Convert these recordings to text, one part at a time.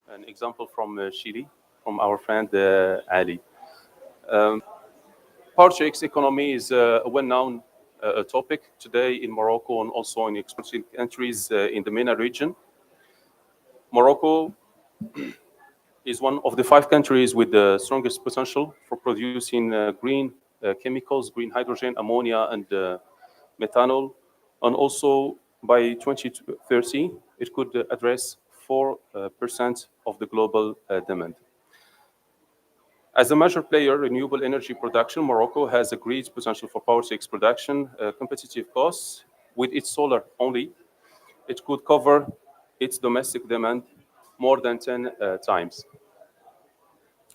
an example from Chile, from our friend Ali. Power to X economy is a well-known topic today in Morocco and also in expansion countries in the MENA region. Morocco is one of the 5 countries with the strongest potential for producing green chemicals, green hydrogen, ammonia, and methanol. And also by 2030, it could address 4% of the global demand. As a major player in renewable energy production, Morocco has a great potential for power to X production, competitive costs. With its solar only, it could cover its domestic demand more than 10 times.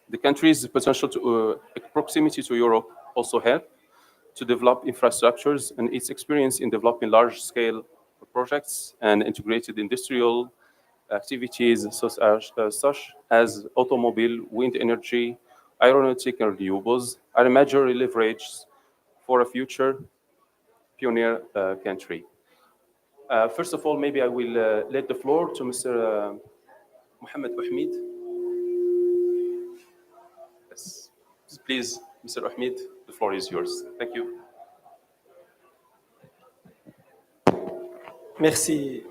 The country's potential to proximity to Europe also help to develop infrastructures, and its experience in developing large-scale projects and integrated industrial activities such as automobile, wind energy, aeronautic, and renewables are a major leverage for a future pioneer country. First of all, maybe I will let the floor to Mr. Mohamed Ahmed. Yes. Please, Mr. Ahmed, the floor is yours. Thank you. Merci.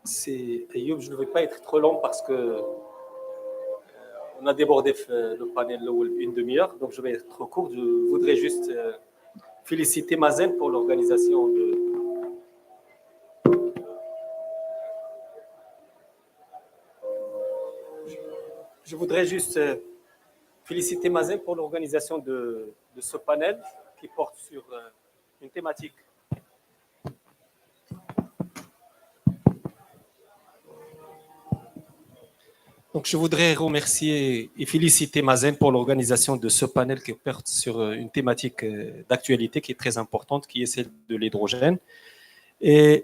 C'est Ayoub, je ne vais pas être trop long parce que on a débordé le panel une demi-heure, donc je vais être trop court. Je voudrais juste féliciter Mazen pour l'organisation de. Je voudrais juste féliciter Mazen pour l'organisation de ce panel qui porte sur une thématique. Donc, je voudrais remercier et féliciter Mazen pour l'organisation de ce panel qui porte sur une thématique d'actualité qui est très importante, qui est celle de l'hydrogène et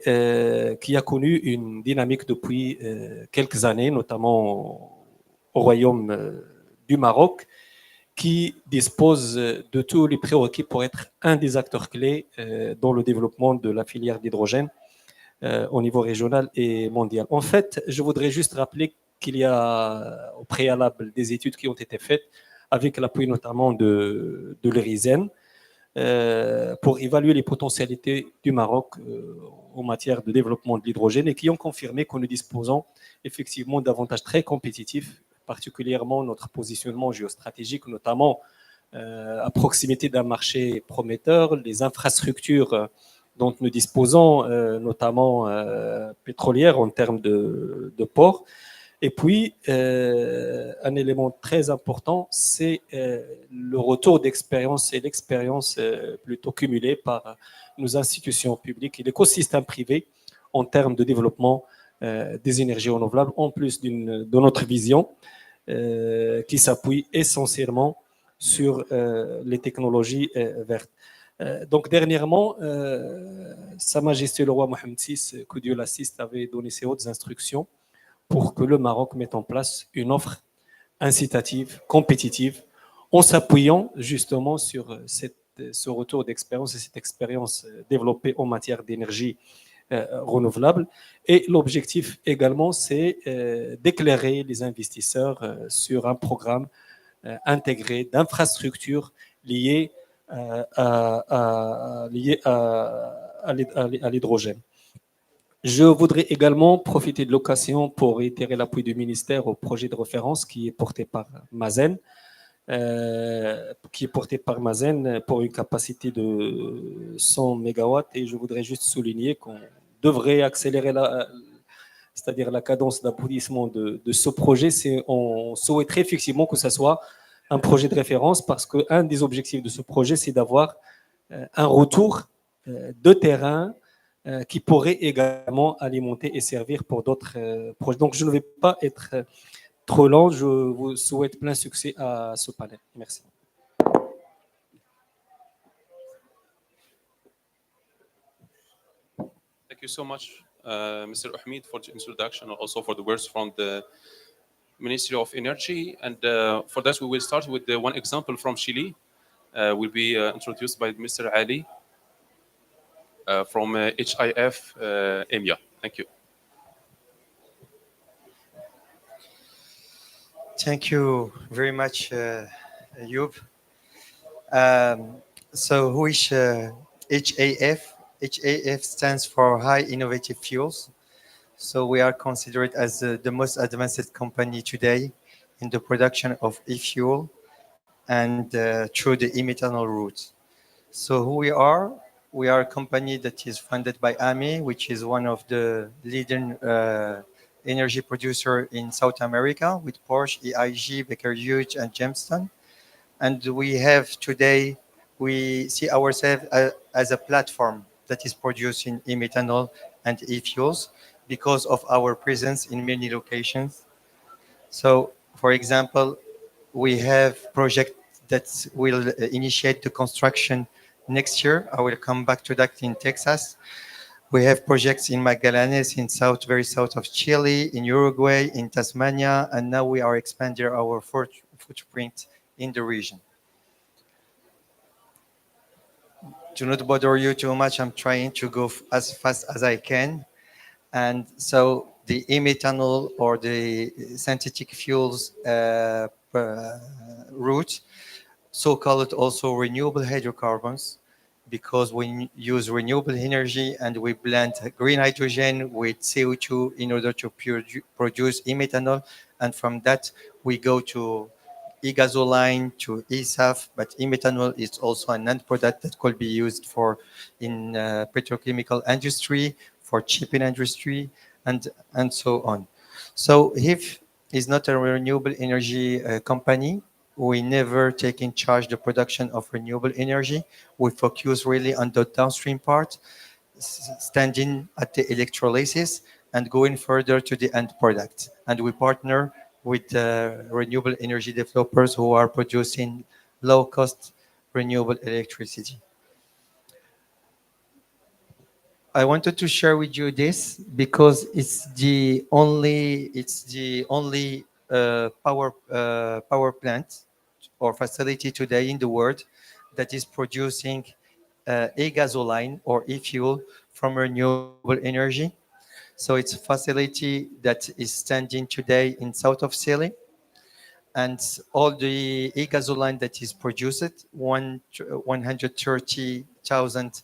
qui a connu une dynamique depuis quelques années, notamment au Royaume du Maroc, qui dispose de tous les prérequis pour être un des acteurs clés dans le développement de la filière d'hydrogène au niveau régional et mondial. En fait, je voudrais juste rappeler qu'il y a au préalable des études qui ont été faites avec l'appui notamment de l'ERISEN pour évaluer les potentialités du Maroc en matière de développement de l'hydrogène et qui ont confirmé que nous disposons effectivement d'avantages très compétitifs, particulièrement notre positionnement géostratégique, notamment à proximité d'un marché prometteur, les infrastructures dont nous disposons, notamment pétrolières en termes de ports. Et puis, un élément très important, c'est le retour d'expérience et l'expérience plutôt cumulée par nos institutions publiques et l'écosystème privé en termes de développement des énergies renouvelables, en plus de notre vision qui s'appuie essentiellement sur les technologies vertes. Donc, dernièrement, Sa Majesté le roi Mohamed VI, que Dieu l'assiste, avait donné ses hautes instructions pour que le Maroc mette en place une offre incitative, compétitive, en s'appuyant justement sur ce retour d'expérience et cette expérience développée en matière d'énergie renouvelable. Et l'objectif également, c'est d'éclairer les investisseurs sur un programme intégré d'infrastructures liées à l'hydrogène. Je voudrais également profiter de l'occasion pour réitérer l'appui du ministère au projet de référence qui est porté par Mazen, pour une capacité de 100 MW. Et je voudrais juste souligner qu'on devrait accélérer c'est-à-dire la cadence d'aboutissement de ce projet. On souhaiterait effectivement que ce soit un projet de référence parce qu'un des objectifs de ce projet, c'est d'avoir un retour de terrain qui pourrait également alimenter et servir pour d'autres projets. Donc, je ne vais pas être trop long. Je vous souhaite plein succès à ce panel. Merci. Thank you so much, Mr. Ahmed, for the introduction and also for the words from the Ministry of Energy. And for that, we will start with one example from Chile. Will be introduced by Mr. Ali from HIF EMEA. Thank you. Thank you very much, Ayub. Um, so, who is HAF? HAF stands for High Innovative Fuels. So, we are considered as the most advanced company today in the production of e-fuel and through the e-methanol route. So, who we are? We are a company that is funded by AMI, which is one of the leading energy producer in South America with Porsche, EIG, Baker Hughes, and Jamestown. And we have today, we see ourselves as a platform that is producing e-methanol and e-fuels because of our presence in many locations. So, for example, we have project that will initiate the construction next year. I will come back to that in Texas. We have projects in Magallanes, in south, very south of Chile, in Uruguay, in Tasmania, and now we are expanding our footprint in the region. To not bother you too much, I'm trying to go as fast as I can. And so the e-methanol or the synthetic fuels route, so-called also renewable hydrocarbons, because we use renewable energy and we blend green hydrogen with CO2 in order to produce e-methanol. And from that, we go to e-gasoline to e-SAF, but e-methanol is also an end product that could be used for in petrochemical industry, for shipping industry, and so on. So if is not a renewable energy company, we never take in charge the production of renewable energy. We focus really on the downstream part, standing at the electrolysis and going further to the end product. And we partner with renewable energy developers who are producing low cost renewable electricity. I wanted to share with you this because it's the only power plant or facility today in the world that is producing e-gasoline or e-fuel from renewable energy. So it's a facility that is standing today in south of Chile, and all the e-gasoline that is produced, 130,000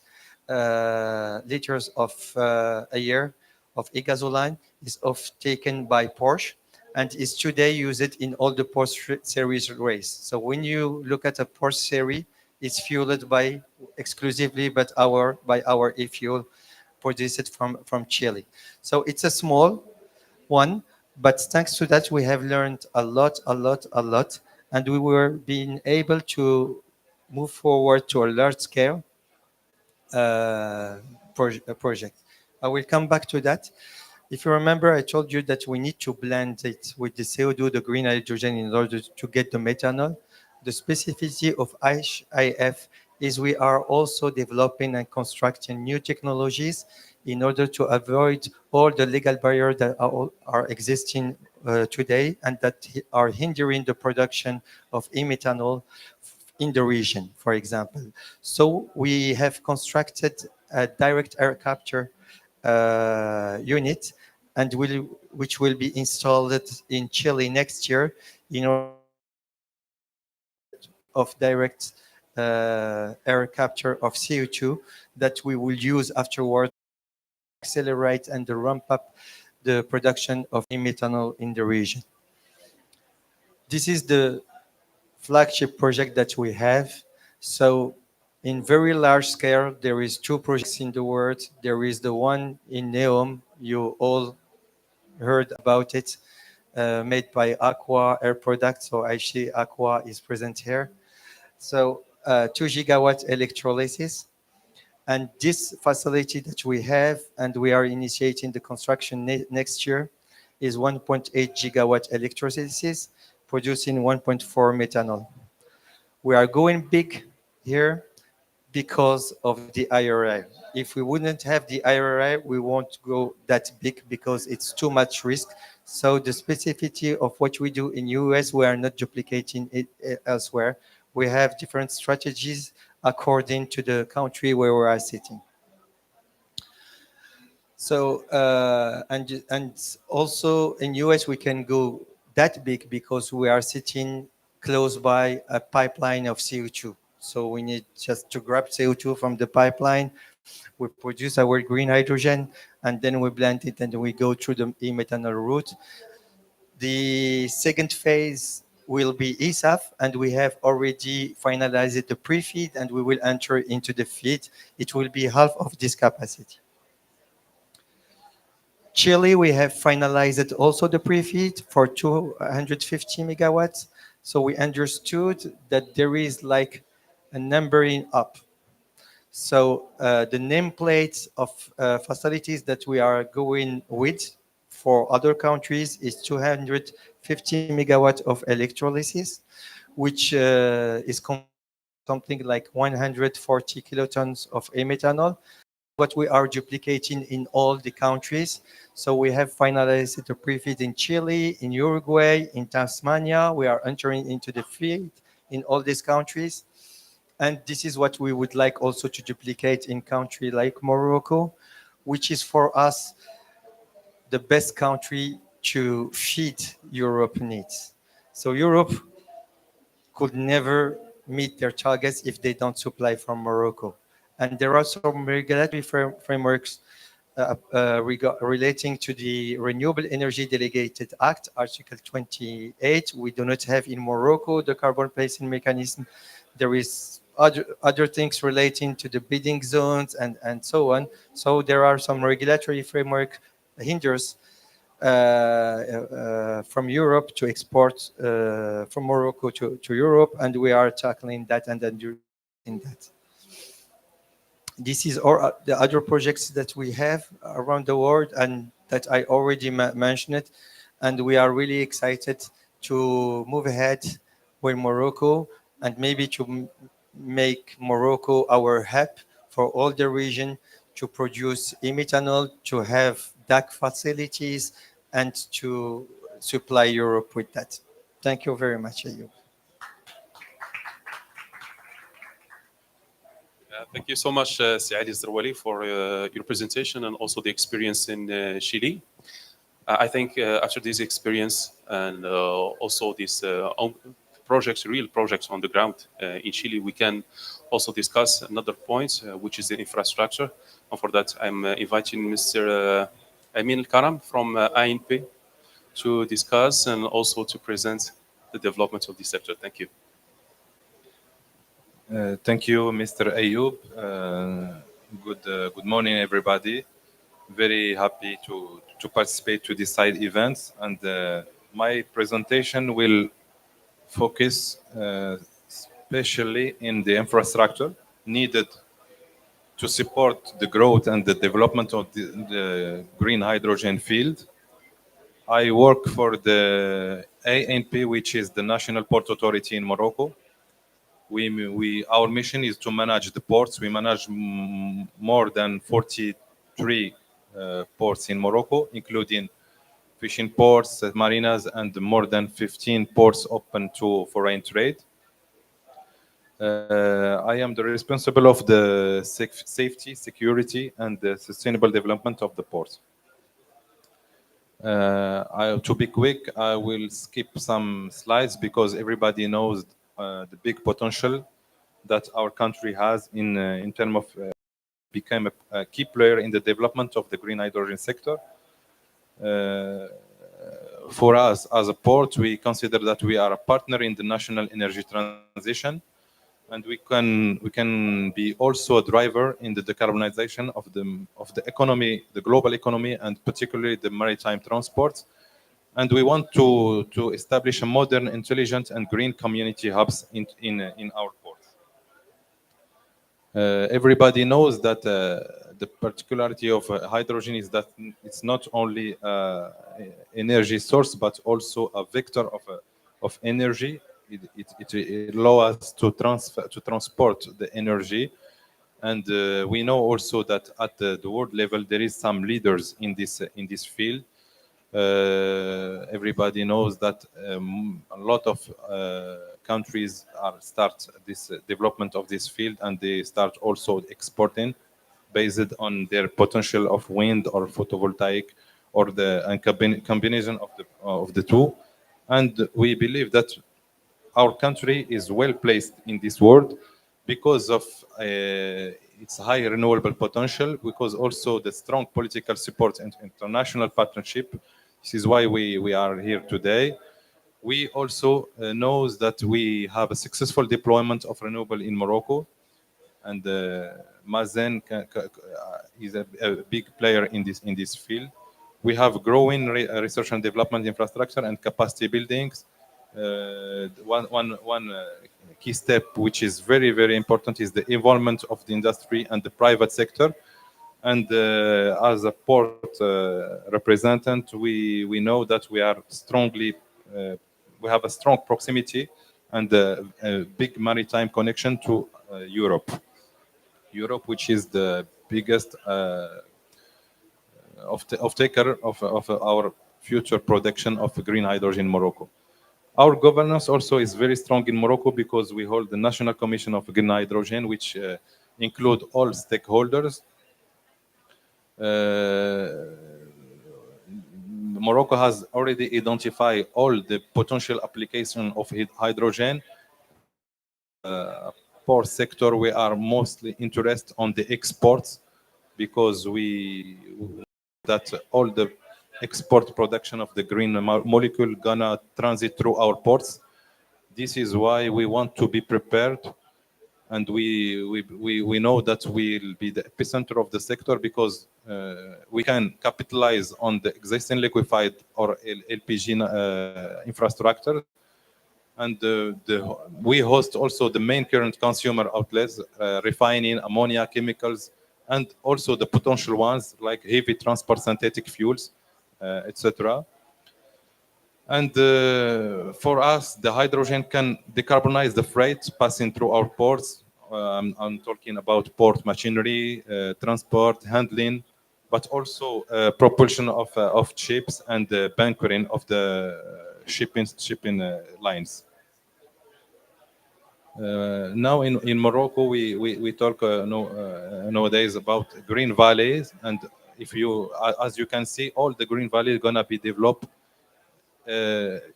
liters of a year of e-gasoline is taken by Porsche and is today used in all the Porsche series race. So when you look at a Porsche series, it's fueled by exclusively by our e-fuel produced from Chile. So it's a small one, but thanks to that, we have learned a lot, and we were being able to move forward to a large scale uh, project. I will come back to that. If you remember, I told you that we need to blend it with the CO2, the green hydrogen, in order to get the methanol. The specificity of IF is we are also developing and constructing new technologies in order to avoid all the legal barriers that are existing today and that are hindering the production of e-methanol in the region, for example. So we have constructed a direct air capture unit and which will be installed in Chile next year in order of direct air capture of CO2 that we will use afterward to accelerate and to ramp up the production of e-methanol in the region. This is the flagship project that we have. So in very large scale, there is two projects in the world. There is the one in Neom. You all heard about it, made by Aqua Air Products. So actually Aqua is present here. So 2 gigawatt electrolysis. And this facility that we have, and we are initiating the construction next year, is 1.8 gigawatt electrolysis, producing 1.4 methanol. We are going big here because of the IRA. If we wouldn't have the IRA, we won't go that big because it's too much risk. So the specificity of what we do in US, we are not duplicating it elsewhere. We have different strategies according to the country where we are sitting. So and also in US we can go that big because we are sitting close by a pipeline of CO2. So we need just to grab CO2 from the pipeline, we produce our green hydrogen, and then we blend it and we go through the e-methanol route. The second phase will be ESAF, and we have already finalized the pre-feed, and we will enter into the feed. It will be half of this capacity. Chile, we have finalized also the pre-feed for 250 megawatts. So we understood that there is like a numbering up. So the nameplates of facilities that we are going with for other countries is 250 megawatts of electrolysis, which is something like 140 kilotons of methanol. What we are duplicating in all the countries. So we have finalized the pre-feed in Chile, in Uruguay, in Tasmania. We are entering into the feed in all these countries. And this is what we would like also to duplicate in country like Morocco, which is for us the best country to feed Europe needs. So Europe could never meet their targets if they don't supply from Morocco. And there are some regulatory frameworks relating to the Renewable Energy Delegated Act, Article 28. We do not have in Morocco the carbon pricing mechanism. There is other things relating to the bidding zones and so on. So there are some regulatory framework hinders from Europe to export from Morocco to Europe, and we are tackling that and addressing that. This is all the other projects that we have around the world and that I already mentioned, and we are really excited to move ahead with Morocco and maybe to make Morocco our hub for all the region to produce e-methanol, to have DAC facilities, and to supply Europe with that. Thank you very much, Ayub. Thank you so much, Saad Zerwali, for your presentation and also the experience in Chile. I think after this experience and also these projects, real projects on the ground in Chile, we can also discuss another point, which is the infrastructure. And for that, I'm inviting Mr. Amin Karam from INP to discuss and also to present the development of this sector. Thank you. Thank you, Mr. Ayub. Good morning, everybody. Very happy to participate to this side events, and my presentation will focus especially in the infrastructure needed to support the growth and the development of the green hydrogen field. I work for the ANP, which is the National Port Authority in Morocco. Our mission is to manage the ports. We manage more than 43 ports in Morocco, including fishing ports, marinas, and more than 15 ports open to foreign trade. I am the responsible of the safety, security, and the sustainable development of the port. To be quick, I will skip some slides because everybody knows the big potential that our country has in terms of become a key player in the development of the green hydrogen sector. For us as a port, we consider that we are a partner in the national energy transition, and we can be also a driver in the decarbonization of the economy, the global economy, and particularly the maritime transport. And we want to establish a modern, intelligent, and green community hubs in our ports. Everybody knows that the particularity of hydrogen is that it's not only energy source but also a vector of energy. It allows us to transport the energy, and we know also that at the world level there is some leaders in this field. Everybody knows that a lot of countries start this development of this field, and they start also exporting based on their potential of wind or photovoltaic or the combination of the two. And we believe that our country is well placed in this world because of its high renewable potential, because also the strong political support and international partnership. This is why we are here today. We also knows that we have a successful deployment of renewable in Morocco, and Mazen is a big player in this field. We have growing research and development infrastructure and capacity buildings. One key step, which is very, very important, is the involvement of the industry and the private sector. And as a port representative, we know that we are strongly, we have a strong proximity and a big maritime connection to Europe. Europe, which is the biggest of taker of our future production of green hydrogen in Morocco. Our governance also is very strong in Morocco because we hold the National Commission of Green Hydrogen, which include all stakeholders. Morocco has already identified all the potential application of hydrogen. Port sector, we are mostly interested on the exports because we that all the export production of the green molecule gonna transit through our ports. This is why we want to be prepared, and we know that we'll be the epicenter of the sector because we can capitalize on the existing liquefied or LPG infrastructure, and we host also the main current consumer outlets, refining, ammonia, chemicals, and also the potential ones like heavy transport, synthetic fuels, etc. And for us, the hydrogen can decarbonize the freight passing through our ports. I'm talking about port machinery, transport, handling, but also propulsion of ships and bunkering of the shipping lines. Now in Morocco, we talk nowadays about green valleys, and if you, as you can see, all the green valleys gonna be developed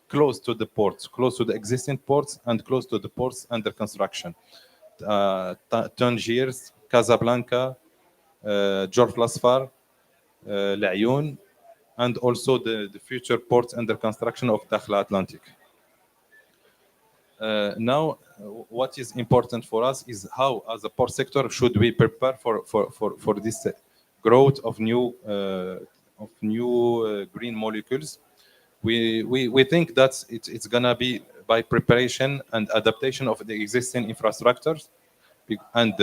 close to the ports, close to the existing ports, and close to the ports under construction. Tangiers, Casablanca, Jorf Lasfar, L'Ayoun, and also the future ports under construction of Dakhla Atlantic. Now, what is important for us is how, as a port sector, should we prepare for this growth of new green molecules. We think that it's gonna be by preparation and adaptation of the existing infrastructures, and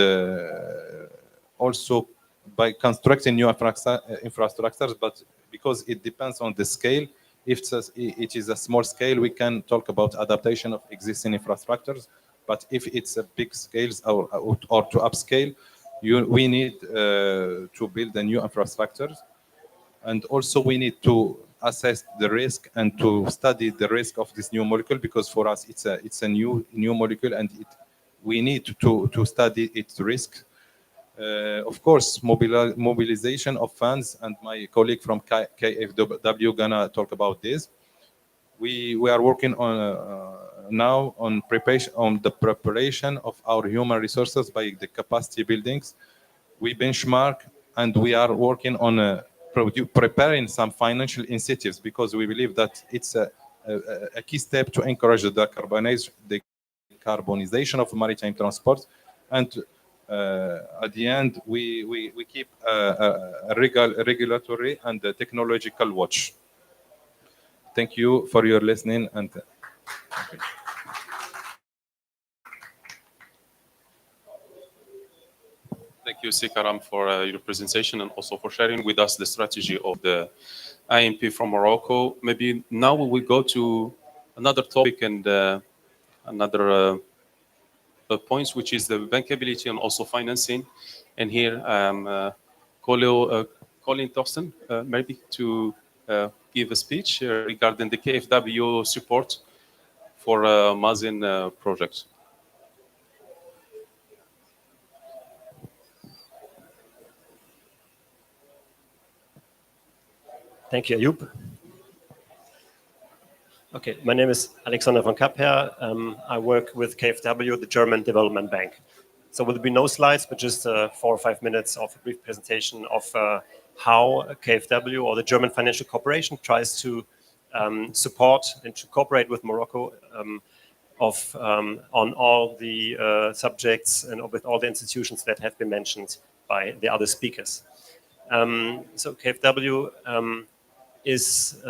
also by constructing new infrastructures. But because it depends on the scale, if it is a small scale, we can talk about adaptation of existing infrastructures. But if it's a big scales or to upscale, we need to build the new infrastructures, and also we need to assess the risk and to study the risk of this new molecule, because for us it's a new molecule, and we need to study its risk. Of course, mobilization of funds, and my colleague from KfW gonna talk about this. We are working on now on the preparation of our human resources by the capacity buildings. We benchmark, and we are working on preparing some financial incentives, because we believe that it's a key step to encourage the decarbonization of maritime transport. And at the end, we keep a regulatory and a technological watch. Thank you for your listening. And Thank you, Sikaram, for your presentation and also for sharing with us the strategy of the IMP from Morocco. Maybe now we will go to another topic and another points, which is the bankability and also financing. And here Colin Thorsten, maybe to give a speech regarding the KfW support for Mazen project. Thank you, Ayoub. Okay, my name is Alexander von Kapper. I work with KfW, the German Development Bank. So will there be no slides, but just 4 or 5 minutes of a brief presentation of how KfW or the German Financial Corporation tries to support and to cooperate with Morocco on all the subjects and with all the institutions that have been mentioned by the other speakers. So KfW is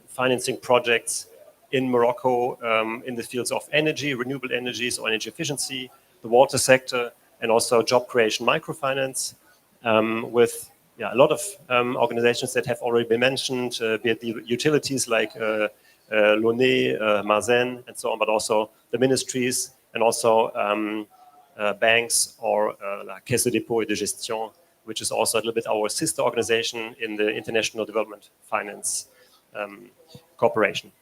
financing projects in Morocco in the fields of energy, renewable energies or energy efficiency, the water sector, and also job creation microfinance with a lot of organizations that have already been mentioned, be it the utilities like Loné, Mazen, and so on, but also the ministries and also banks or la Caisse de dépôt et de gestion, which is also a little bit our sister organization in the International Development Finance Corporation.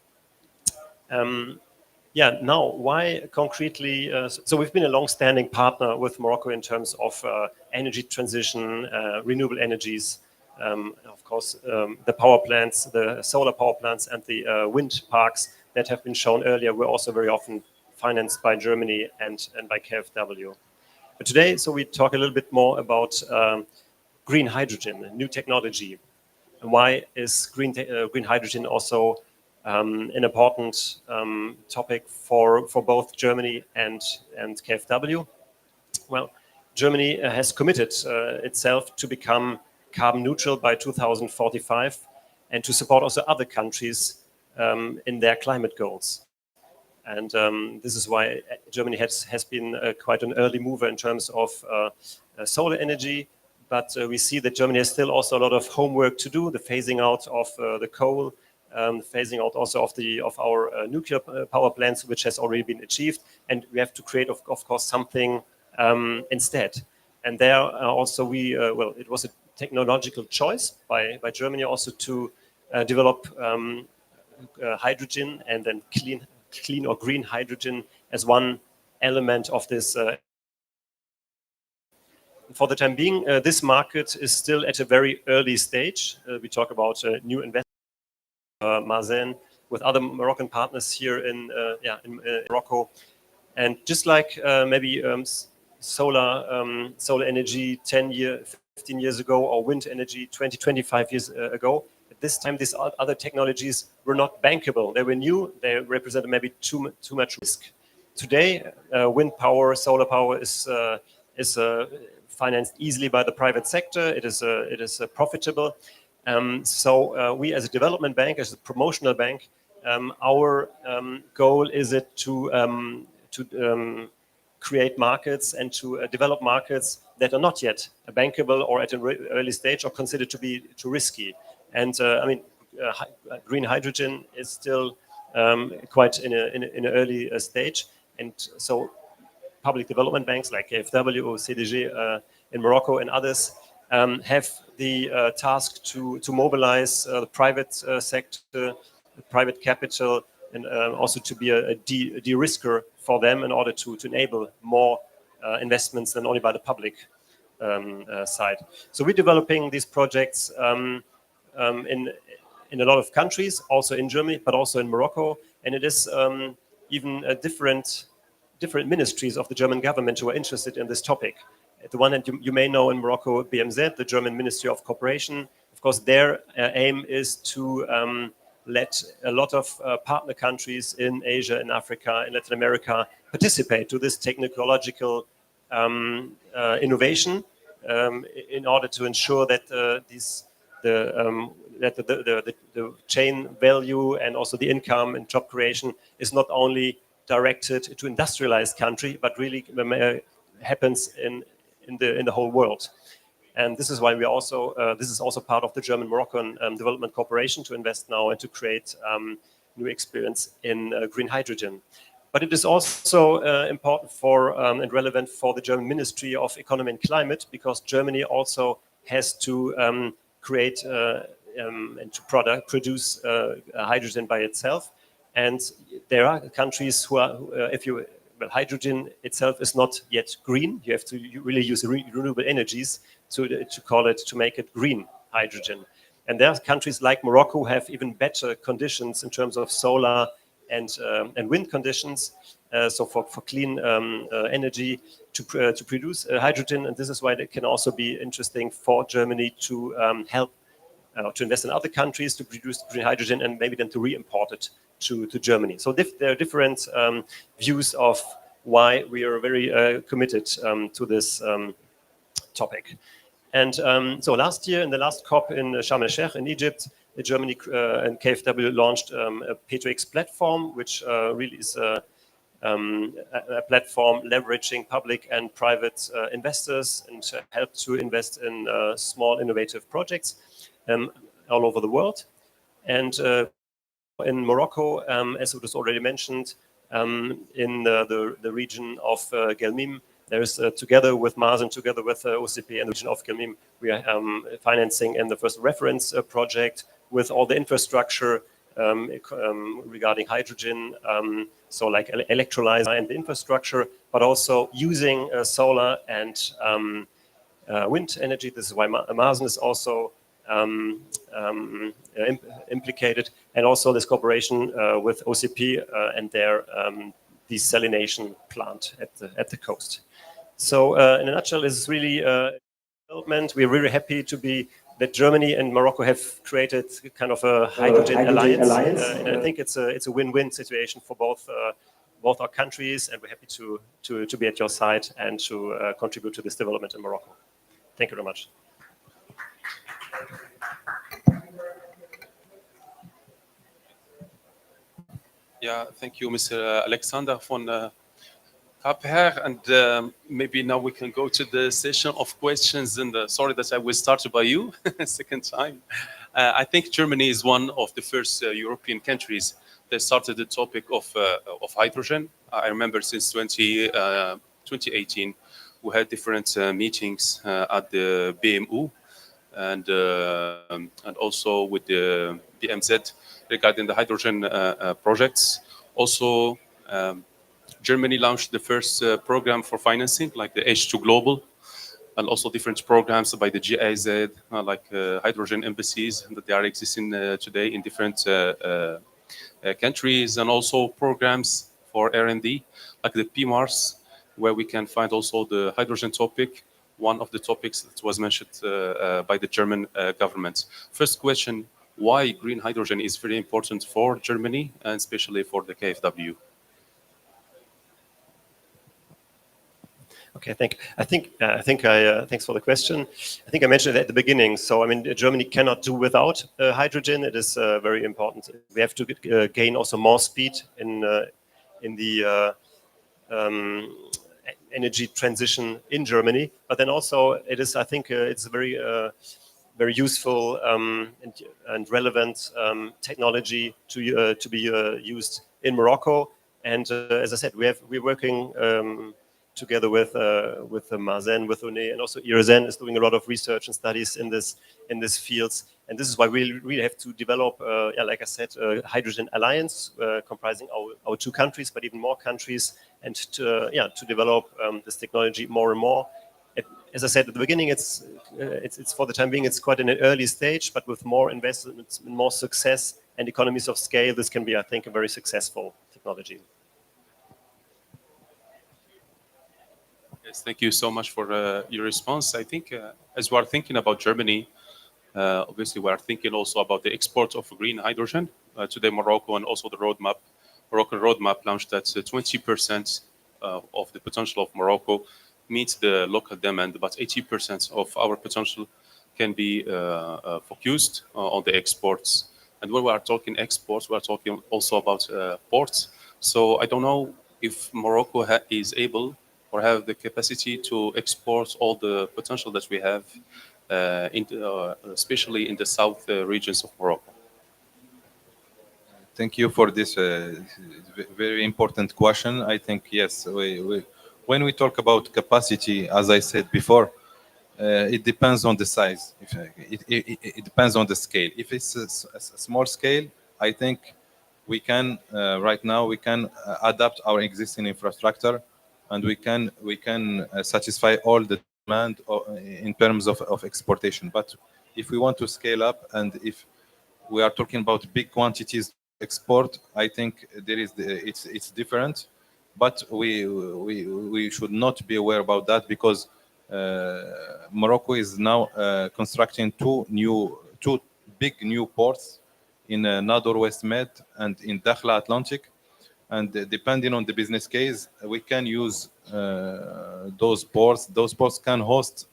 Now, why concretely? So we've been a long-standing partner with Morocco in terms of energy transition, renewable energies, of course, the power plants, the solar power plants, and the wind parks that have been shown earlier were also very often financed by Germany and by KfW. But today, so we talk a little bit more about green hydrogen, new technology. And why is green hydrogen also an important topic for both Germany and KfW? Well, Germany has committed itself to become carbon neutral by 2045 and to support also other countries in their climate goals. And this is why Germany has been quite an early mover in terms of solar energy. But we see that Germany has still also a lot of homework to do, the phasing out of the coal, phasing out also of our nuclear power plants, which has already been achieved. And we have to create, of course, something instead. And there also it was a technological choice by Germany also to develop hydrogen and then clean or green hydrogen as one element of this. For the time being, this market is still at a very early stage. We talk about new investment, Mazen, with other Moroccan partners here in Morocco. And just like maybe solar energy 15 years ago, or wind energy 25 years ago, at this time, these other technologies were not bankable. They were new. They represented maybe too much risk. Today, wind power, solar power is financed easily by the private sector. It is profitable. So we, as a development bank, as a promotional bank, our goal is to create markets and to develop markets that are not yet bankable or at an early stage or considered to be too risky. And green hydrogen is still quite in an early stage. And so public development banks like KfW or CDG in Morocco and others have the task to mobilize the private sector, private capital, and also to be a de-risker for them in order to enable more investments than only by the public side. So we're developing these projects in a lot of countries, also in Germany, but also in Morocco. And it is even different ministries of the German government who are interested in this topic. The one that you may know in Morocco, BMZ, the German Ministry of Cooperation. Of course, their aim is to let a lot of partner countries in Asia, in Africa, in Latin America participate to this technological innovation in order to ensure that the chain value and also the income and job creation is not only directed to industrialized country, but really happens in the whole world. And this is why we also this is also part of the German-Moroccan Development Cooperation to invest now and to create new experience in green hydrogen. But it is also important for and relevant for the German Ministry of Economy and Climate, because Germany also has to create and to produce hydrogen by itself. And there are countries who are, hydrogen itself is not yet green. You have to really use renewable energies to make it green hydrogen. And there are countries like Morocco who have even better conditions in terms of solar and wind conditions. So for clean energy to produce hydrogen, and this is why it can also be interesting for Germany to help to invest in other countries to produce green hydrogen and maybe then to re-import it to Germany. So there are different views of why we are very committed to this topic. And so last year, in the last COP in Sharm el-Sheikh in Egypt, Germany and KfW launched a P2X platform, which really is a platform leveraging public and private investors and help to invest in small innovative projects all over the world. And in Morocco, as it was already mentioned, in the region of Gelmim, there's together with Mars and together with OCP and the region of Gelmim, we are financing in the first reference project with all the infrastructure regarding hydrogen, so like electrolyzer and the infrastructure, but also using solar and wind energy. This is why Mars is also implicated, and also this cooperation with OCP and their desalination plant at the coast. So in a nutshell, this is really development. We're really happy to be that Germany and Morocco have created kind of a hydrogen alliance. And I think it's a win-win situation for both our countries, and we're happy to be at your side and to contribute to this development in Morocco. Thank you very much. Yeah, thank you, Mr. Alexander von Kapher. And maybe now we can go to the session of questions. And sorry that I will start by you second time. I think Germany is one of the first European countries that started the topic of hydrogen. I remember since 2018, we had different meetings at the BMU and also with the BMZ regarding the hydrogen projects. Also, Germany launched the first program for financing, like the H2 Global, and also different programs by the GIZ, like hydrogen embassies that they are existing today in different countries, and also programs for R&D, like the PMARS, where we can find also the hydrogen topic, one of the topics that was mentioned by the German government. First question, why green hydrogen is very important for Germany and especially for the KfW? Okay, thanks for the question. I think I mentioned it at the beginning. So, I mean, Germany cannot do without hydrogen. It is very important. We have to gain also more speed in the energy transition in Germany. But then also, it is, I think, it's a very useful and relevant technology to be used in Morocco. And as I said, we're working together with Mazen, with UNE, and also IRSEN is doing a lot of research and studies in this fields. And this is why we really have to develop, like I said, a hydrogen alliance comprising our two countries, but even more countries, and to develop this technology more and more. As I said at the beginning, it's for the time being, it's quite in an early stage, but with more investments, more success and economies of scale, this can be, I think, a very successful technology. Yes, thank you so much for your response. I think as we are thinking about Germany, obviously we are thinking also about the export of green hydrogen. Today, Morocco and also the Moroccan roadmap launched that 20% of the potential of Morocco meets the local demand, but 80% of our potential can be focused on the exports. And when we are talking exports, we are talking also about ports. So I don't know if Morocco is able or have the capacity to export all the potential that we have, especially in the south regions of Morocco. Thank you for this very important question. I think, yes, when we talk about capacity, as I said before, it depends on the size. It depends on the scale. If it's a small scale, I think we can, right now, we can adapt our existing infrastructure and we can satisfy all the demand in terms of exportation. But if we want to scale up, and if we are talking about big quantities to export, I think there is it's different. But we should not be aware about that, because Morocco is now constructing two big new ports in Nador West Med and in Dakhla Atlantic. And depending on the business case, we can use those ports. Those ports can host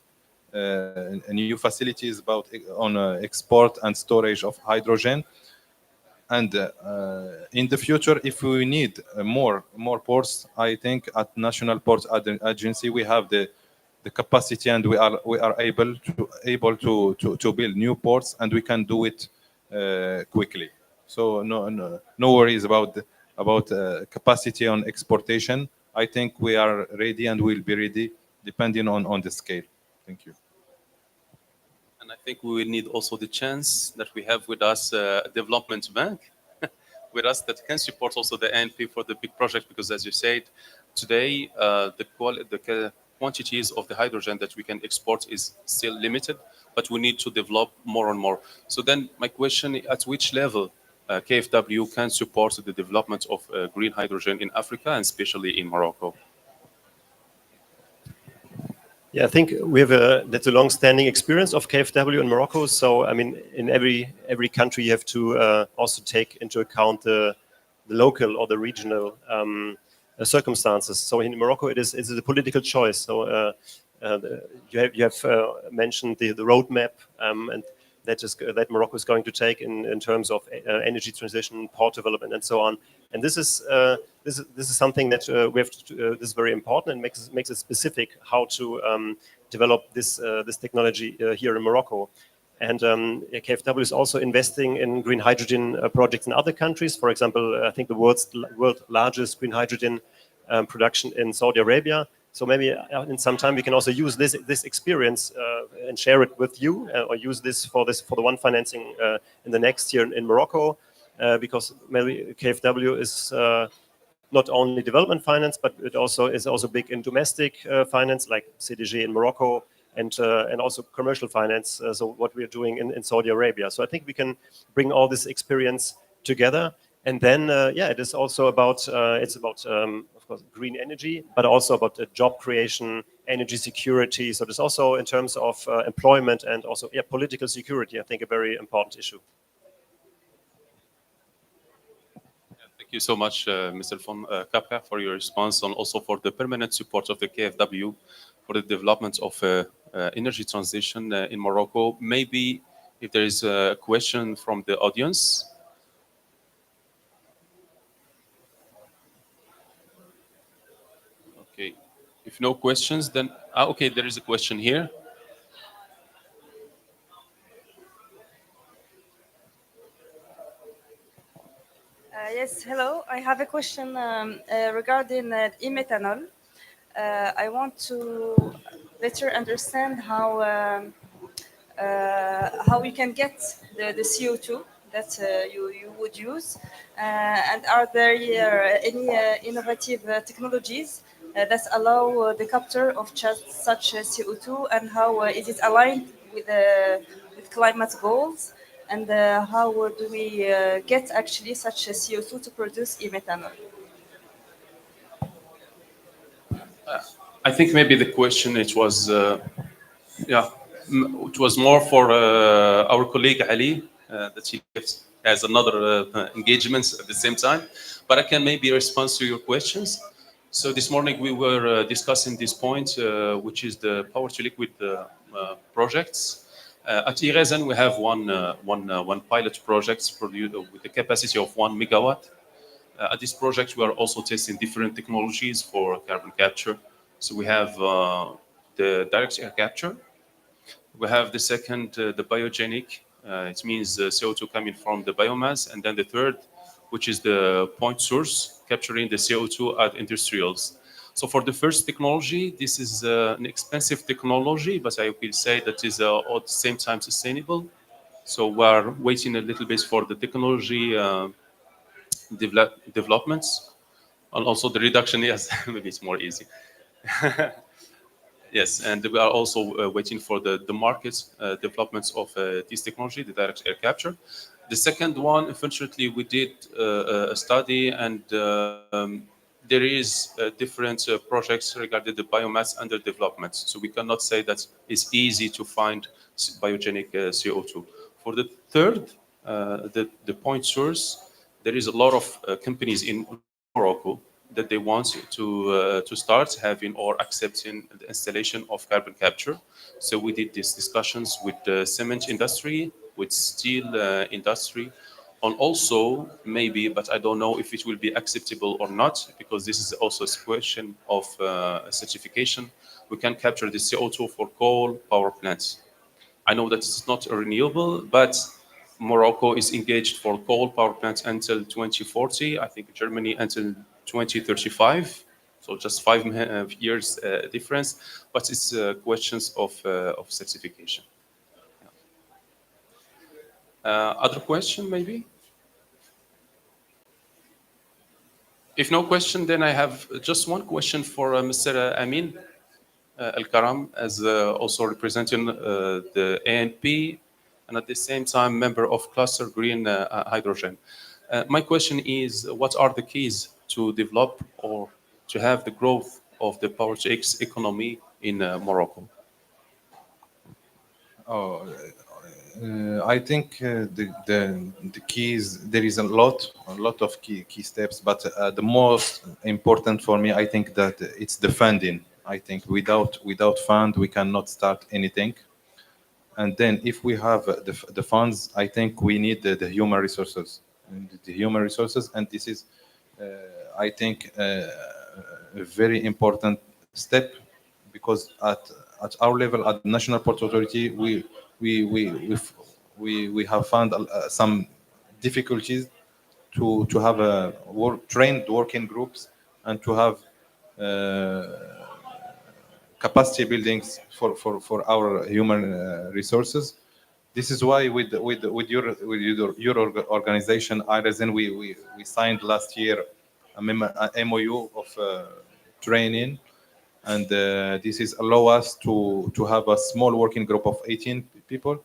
new facilities about on export and storage of hydrogen. And in the future, if we need more ports, I think at National Ports Agency we have the capacity, and we are able to build new ports, and we can do it quickly. So no worries about capacity on exportation. I think we are ready and will be ready depending on the scale. Thank you. And I think we will need also the chance that we have with us a development bank with us that can support also the ANP for the big project, because as you said, today the quantities of the hydrogen that we can export is still limited, but we need to develop more and more. So then my question, at which level KfW can support the development of green hydrogen in Africa and especially in Morocco? Yeah, I think that's a long-standing experience of KfW in Morocco. So I mean, in every country, you have to also take into account the local or the regional circumstances. So in Morocco, it's a political choice. So you have mentioned the roadmap and that Morocco is going to take in terms of energy transition, port development, and so on. And this is something that we have to. This is very important and makes it specific how to develop this technology here in Morocco. And KfW is also investing in green hydrogen projects in other countries. For example, I think the world's largest green hydrogen production in Saudi Arabia. So maybe in some time we can also use this experience and share it with you, or use this for the one financing in the next year in Morocco, because maybe KfW is not only development finance, but it also is big in domestic finance, like CDG in Morocco, and also commercial finance. So what we are doing in Saudi Arabia. So I think we can bring all this experience together. And then, it is also about of course, green energy, but also about job creation, energy security. So there's also in terms of employment and also political security, I think a very important issue. Thank you so much, Mr. von Kapka, for your response, and also for the permanent support of the KfW for the development of energy transition in Morocco. Maybe if there is a question from the audience. Okay, if no questions, then okay, there is a question here. Yes, hello. I have a question regarding e-methanol. I want to better understand how you can get the CO2 that you would use, and are there any innovative technologies that allow the capture of such CO2, and how is it aligned with climate goals? And how do we get actually such a CO2 to produce e-methanol? I think maybe the question it was more for our colleague Ali, that he has another engagements at the same time, but I can maybe respond to your questions. So this morning we were discussing this point, which is the power to liquid projects. At Irezen, we have one pilot project with a capacity of 1 megawatt. At this project, we are also testing different technologies for carbon capture. So we have the direct air capture. We have the second, the biogenic. It means CO2 coming from the biomass. And then the third, which is the point source, capturing the CO2 at industrials. So for the first technology, this is an expensive technology, but I will say that is at the same time sustainable. So we are waiting a little bit for the technology developments, and also the reduction. Yes, maybe it's more easy. Yes, and we are also waiting for the market developments of this technology, the direct air capture. The second one, unfortunately, we did a study, and there is different projects regarding the biomass under development. So we cannot say that it's easy to find biogenic CO2. For the third, the point source, there is a lot of companies in Morocco that they want to start having or accepting the installation of carbon capture. So we did these discussions with the cement industry, with steel industry, and also maybe, but I don't know if it will be acceptable or not, because this is also a question of certification. We can capture the CO2 for coal power plants. I know that it's not renewable, but Morocco is engaged for coal power plants until 2040. I think Germany until 2035. So just 5 years difference, but it's questions of certification. Other question, maybe? If no question, then I have just one question for Mr. Amin Al-Karam, as also representing the ANP, and at the same time member of Cluster Green Hydrogen. My question is, what are the keys to develop or to have the growth of the Power to X economy in Morocco? Oh, I think the keys, there is a lot of key steps, but the most important for me, I think that it's the funding. I think without fund we cannot start anything. And then if we have the funds, I think we need the human resources, and this is I think a very important step, because at our level, at the National Port Authority, we have found some difficulties to have trained working groups and to have capacity buildings for our human resources. This is why with your organization, IRSN, we signed last year a MOU of training, and this is allow us to have a small working group of 18 people.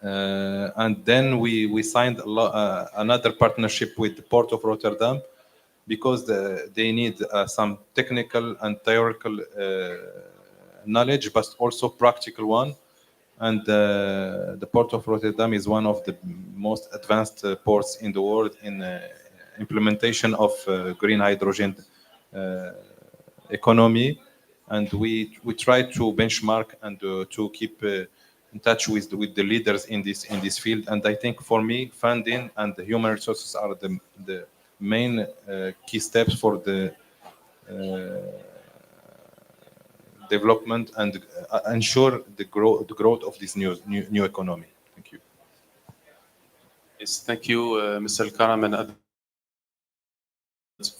And then we signed another partnership with the Port of Rotterdam, because they need some technical and theoretical knowledge, but also practical one. And the Port of Rotterdam is one of the most advanced ports in the world in implementation of green hydrogen economy. And we try to benchmark and to keep in touch with the leaders in this field. And I think for me, funding and the human resources are the main key steps for the development and ensure the growth of this new economy. Thank you. Yes, thank you, Mr. Al-Karam. And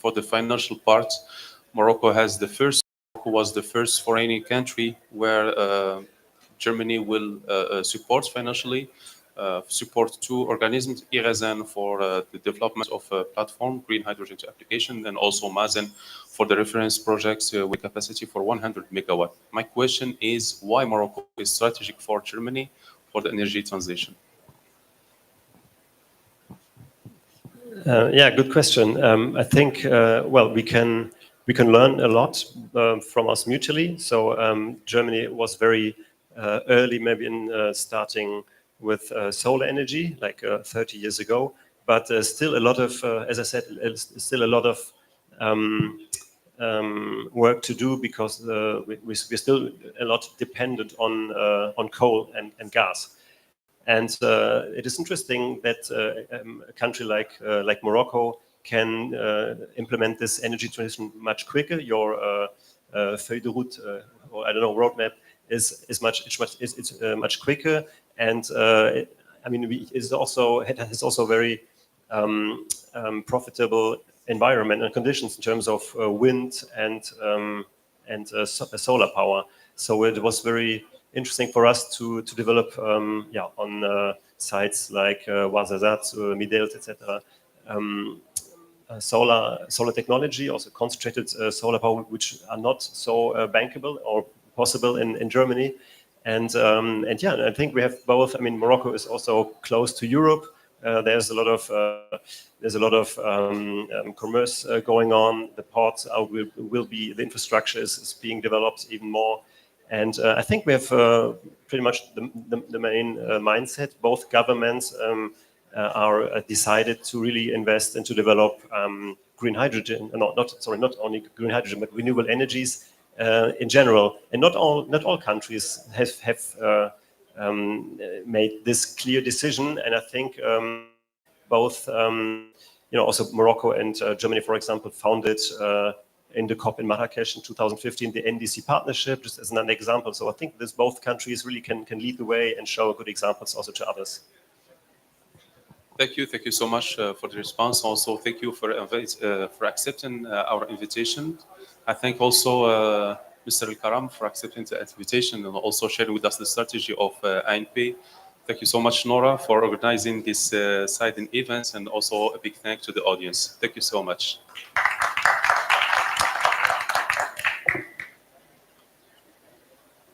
for the financial part, Morocco was the first foreign country where Germany will support financially, support two organisms, IRSN for the development of a platform, green hydrogen to application, and also Mazen for the reference projects with capacity for 100 megawatt. My question is, why Morocco is strategic for Germany for the energy transition? Yeah, good question. I think well, we can learn a lot from us mutually. So Germany was very early, maybe in starting with solar energy, like 30 years ago. But still a lot of, as I said, still a lot of work to do, because we're still a lot dependent on coal and gas. And it is interesting that a country like Morocco can implement this energy transition much quicker. Your feuille de route, or I don't know, roadmap is much quicker, and I mean, it has also very profitable environment and conditions in terms of wind and solar power. So it was very interesting for us to develop on sites like Ouarzazate, Midelt, etc. Solar technology, also concentrated solar power, which are not so bankable or possible in Germany. And yeah, I think we have both. I mean, Morocco is also close to Europe. There's a lot of commerce going on. The ports will be, the infrastructure is being developed even more. And I think we have pretty much the main mindset. Both governments are decided to really invest and to develop green hydrogen. Not only green hydrogen, but renewable energies in general. And not all countries have made this clear decision. And I think both, also Morocco and Germany, for example, founded in the COP in Marrakesh in 2015, the NDC partnership, just as an example. So I think this both countries really can lead the way and show good examples also to others. Thank you so much for the response. Also, thank you for accepting our invitation. I thank also Mr. Al-Karam for accepting the invitation and also sharing with us the strategy of INP. Thank you so much, Nora, for organizing this side and events, and also a big thank to the audience. Thank you so much.